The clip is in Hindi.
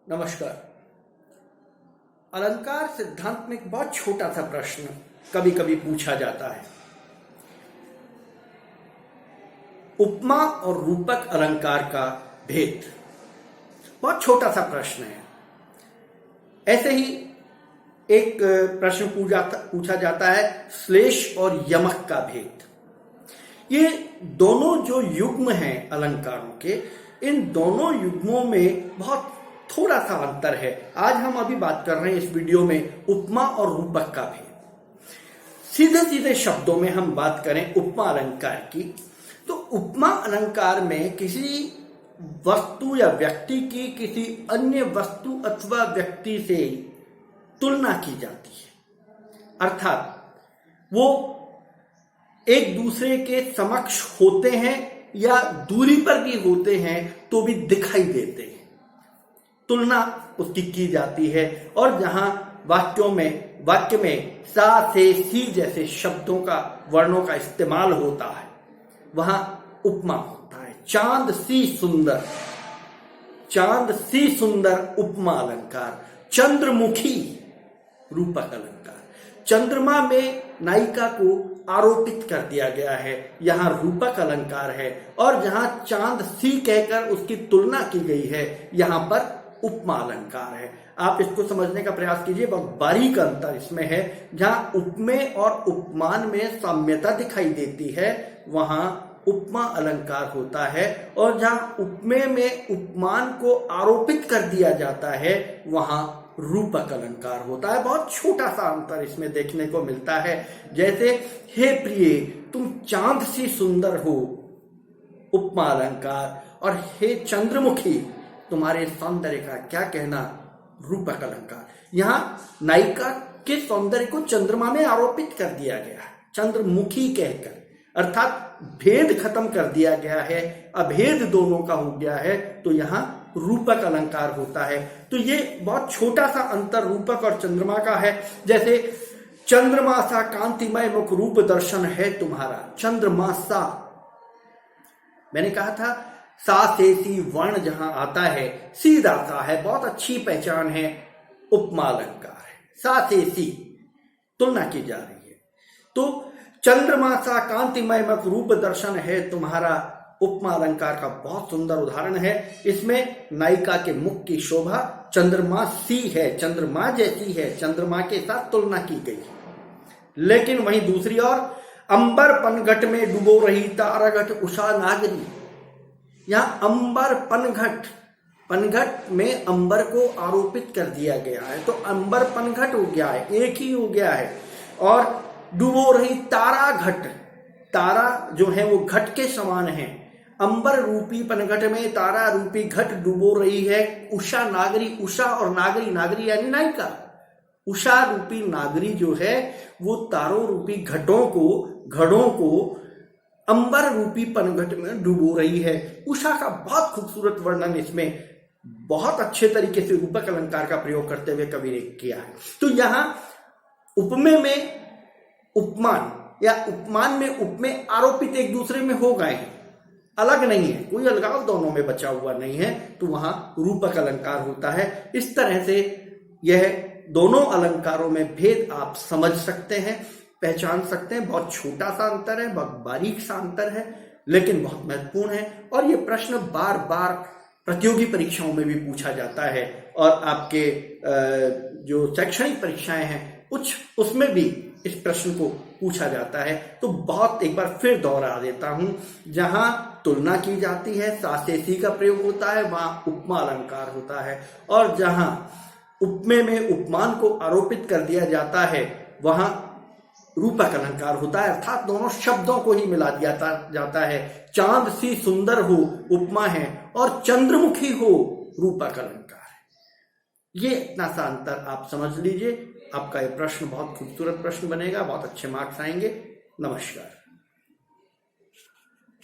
नमस्कार। अलंकार सिद्धांत में एक बहुत छोटा सा प्रश्न कभी कभी पूछा जाता है। उपमा और रूपक अलंकार का भेद। बहुत छोटा सा प्रश्न है। ऐसे ही एक प्रश्न पूछा जाता है श्लेष और यमक का भेद। ये दोनों जो युग्म हैं अलंकारों के, इन दोनों युग्मों में बहुत थोड़ा सा अंतर है। आज हम अभी बात कर रहे हैं इस वीडियो में उपमा और रूपक का भेद। सीधे सीधे शब्दों में हम बात करें उपमा अलंकार की, तो उपमा अलंकार में किसी वस्तु या व्यक्ति की किसी अन्य वस्तु अथवा व्यक्ति से तुलना की जाती है। अर्थात वो एक दूसरे के समक्ष होते हैं या दूरी पर भी होते हैं तो भी दिखाई देते हैं। तुलना उसकी की जाती है। और जहां वाक्य में सा से सी जैसे शब्दों का वर्णों का इस्तेमाल होता है वहां उपमा होता है। चांद सी सुंदर उपमा अलंकार। चंद्रमुखी रूपक अलंकार। चंद्रमा में नायिका को आरोपित कर दिया गया है, यहां रूपक अलंकार है। और जहां चांद सी कहकर उसकी तुलना की गई है, यहां पर उपमा अलंकार है। आप इसको समझने का प्रयास कीजिए। बहुत बारीक अंतर इसमें है। जहां उपमे और उपमान में साम्यता दिखाई देती है वहां उपमा अलंकार होता है, और जहां उपमे में उपमान को आरोपित कर दिया जाता है वहां रूपक अलंकार होता है। बहुत छोटा सा अंतर इसमें देखने को मिलता है। जैसे हे प्रिय तुम चांद सी सुंदर हो, उपमा अलंकार, और हे चंद्रमुखी तुम्हारे सौंदर्य का क्या कहना, रूपक अलंकार। यहां नायिका के सौंदर्य को चंद्रमा में आरोपित कर दिया गया है चंद्रमुखी कहकर, अर्थात भेद खत्म कर दिया गया है, अभेद दोनों का हो गया है, तो यहां रूपक अलंकार होता है। तो ये बहुत छोटा सा अंतर रूपक और चंद्रमा का है। जैसे चंद्रमा सा कांतिमय मुख रूप दर्शन है तुम्हारा। चंद्रमा सा, मैंने कहा था सा से सी वर्ण जहां आता है सीधा सा है, बहुत अच्छी पहचान है, उपमा अलंकार है। सा से सी तुलना की जा रही है। तो चंद्रमा सा कांतिमय मुख रूप दर्शन है तुम्हारा उपमा अलंकार का बहुत सुंदर उदाहरण है। इसमें नायिका के मुख की शोभा चंद्रमा सी है, चंद्रमा जैसी है, चंद्रमा के साथ तुलना की गई। लेकिन वहीं दूसरी ओर अंबर पनघट में डुबो रही तारागढ़ उषा नागरी। यहां अंबर पनघट में अंबर को आरोपित कर दिया गया है, तो अंबर पनघट हो गया है, एक ही हो गया है। और डुबो रही तारा घट, तारा जो है वो घट के समान है। अंबर रूपी पनघट में तारा रूपी घट डुबो रही है। उषा नागरी, उषा और नागरी यानी नायिका। उषा रूपी नागरी जो है वो तारों रूपी घड़ों को अंबर रूपी पनघट में डुबो रही है। उषा का बहुत खूबसूरत वर्णन इसमें बहुत अच्छे तरीके से रूपक अलंकार का प्रयोग करते हुए कवि ने किया है। तो यहां उपमे में उपमान या उपमान में उपमे आरोपित एक दूसरे में हो गए हैं, अलग नहीं है, कोई अलगाव दोनों में बचा हुआ नहीं है, तो वहां रूपक अलंकार होता है। इस तरह से यह दोनों अलंकारों में भेद आप समझ सकते हैं, पहचान सकते हैं। बहुत छोटा सा अंतर है, बहुत बारीक सा अंतर है, लेकिन बहुत महत्वपूर्ण है। और ये प्रश्न बार बार प्रतियोगी परीक्षाओं में भी पूछा जाता है, और आपके जो शैक्षणिक परीक्षाएं हैं उसमें भी इस प्रश्न को पूछा जाता है। तो बहुत एक बार फिर दोहरा देता हूं, जहां तुलना की जाती है सा से सी का प्रयोग होता है वहां उपमा अलंकार होता है, और जहां उपमे में उपमान को आरोपित कर दिया जाता है वहां रूपक अलंकार होता है। अर्थात दोनों शब्दों को ही मिला दिया जाता है। चांद सी सुंदर हो उपमा है, और चंद्रमुखी हो रूपक अलंकार है। ये इतना सा अंतर आप समझ लीजिए। आपका ये प्रश्न बहुत खूबसूरत प्रश्न बनेगा, बहुत अच्छे मार्क्स आएंगे। नमस्कार।